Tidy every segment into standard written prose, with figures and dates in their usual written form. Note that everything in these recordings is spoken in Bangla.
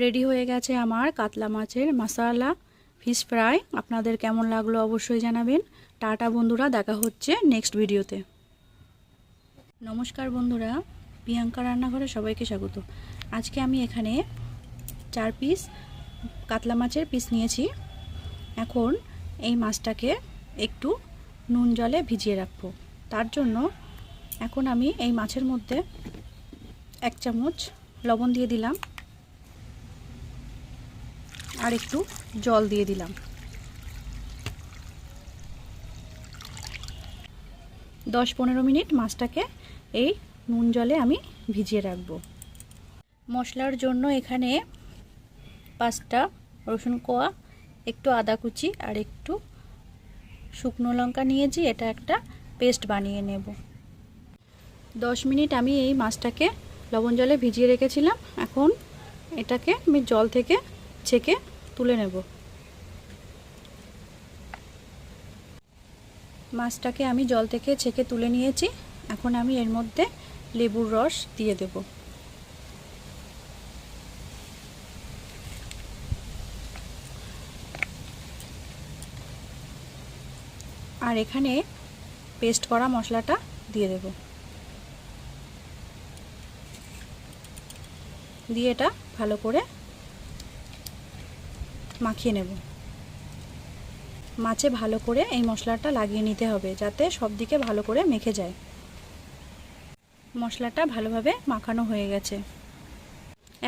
রেডি হয়ে গেছে আমার কাতলা মাছের মশলা ফিশ ফ্রাই। আপনাদের কেমন লাগলো অবশ্যই জানাবেন। টাটা বন্ধুরা, দেখা হচ্ছে নেক্সট ভিডিওতে। নমস্কার বন্ধুরা, প্রিয়াঙ্কা রান্নাঘরে সবাইকে স্বাগত। আজকে আমি এখানে 4 পিস কাতলা মাছের পিস নিয়েছি। এখন এই মাছটাকে একটু নুন জলে ভিজিয়ে রাখবো। তার জন্য এখন আমি এই মাছের মধ্যে 1 চামচ লবণ দিয়ে দিলাম আর একটু জল দিয়ে দিলাম। 10-15 মিনিট মাছটাকে এই নুন জলে আমি ভিজিয়ে রাখবো। মশলার জন্য এখানে 5টা রসুন কোয়া, একটু আদা কুচি আর একটু শুকনো লঙ্কা নিয়েছি। এটা একটা পেস্ট বানিয়ে নেব। 10 মিনিট আমি এই মাছটাকে লবণ জলে ভিজিয়ে রেখেছিলাম। এখন এটাকে আমি জল থেকে ছেঁকে তুলে নেব। মাছটাকে আমি জল থেকে ছেঁকে তুলে নিয়েছি। এখন আমি এর মধ্যে লেবুর রস দিয়ে দেব। আর এখানে পেস্ট করা মশলাটা দিয়ে দেব। দিয়ে এটা ভালো করে মাখিয়ে নেব। মাছে ভালো করে এই মশলাটা লাগিয়ে নিতে হবে, যাতে সব দিকে ভালো করে মেখে যায়। মশলাটা ভালোভাবে মাখানো হয়ে গেছে।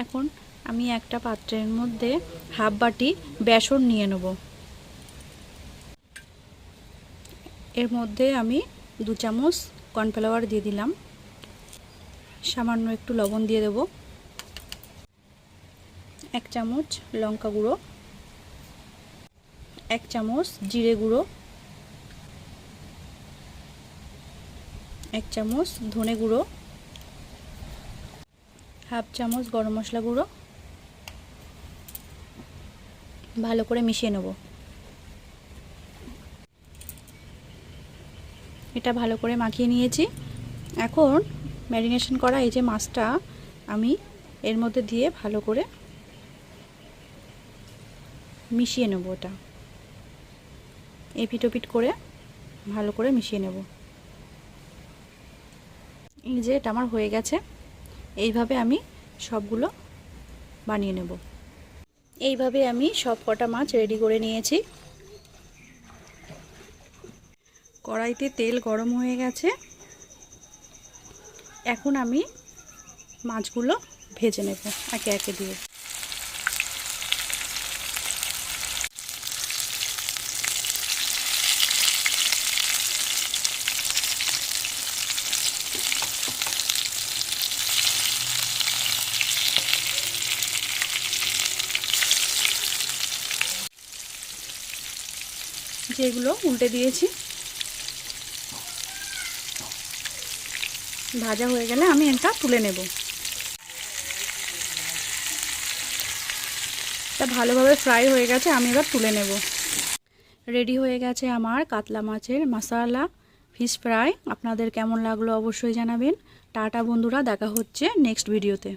এখন আমি একটা পাত্রের মধ্যে হাফ বাটি বেসন নিয়ে নেব। এর মধ্যে আমি 2 চামচ কর্নফ্লাওয়ার দিয়ে দিলাম। সামান্য একটু লবণ দিয়ে দেব। 1 চামচ লঙ্কা গুঁড়ো, 1 চামচ জিরে গুঁড়ো, 1 চামচ ধনে গুঁড়ো, হাফ চামচ গরম মশলা গুঁড়ো। ভালো করে মিশিয়ে নেব। এটা ভালো করে মাখিয়ে নিয়েছি। এখন ম্যারিনেশন করা এই যে মাছটা আমি এর মধ্যে দিয়ে ভালো করে মিশিয়ে নেব। এটা এপিট ওপিট করে ভালো করে মিশিয়ে নেব। এই যে এটা আমার হয়ে গেছে। এইভাবে আমি সবগুলো বানিয়ে নেব। এইভাবে আমি সব কটা মাছ রেডি করে নিয়েছি। কড়াইতে তেল গরম হয়ে গেছে। এখন আমি মাছগুলো ভেজে নেব একে একে দিয়ে। যেগুলো উল্টে দিয়েছি, ভাজা হয়ে গেলে আমি এটা তুলে নেব। এটা ভালোভাবে ফ্রাই হয়ে গেছে, আমি এবার তুলে নেব। রেডি হয়ে গেছে আমার কাতলা মাছের মশলা ফিশ ফ্রাই। আপনাদের কেমন লাগলো অবশ্যই জানাবেন। টাটা বন্ধুরা, দেখা হচ্ছে নেক্সট ভিডিওতে।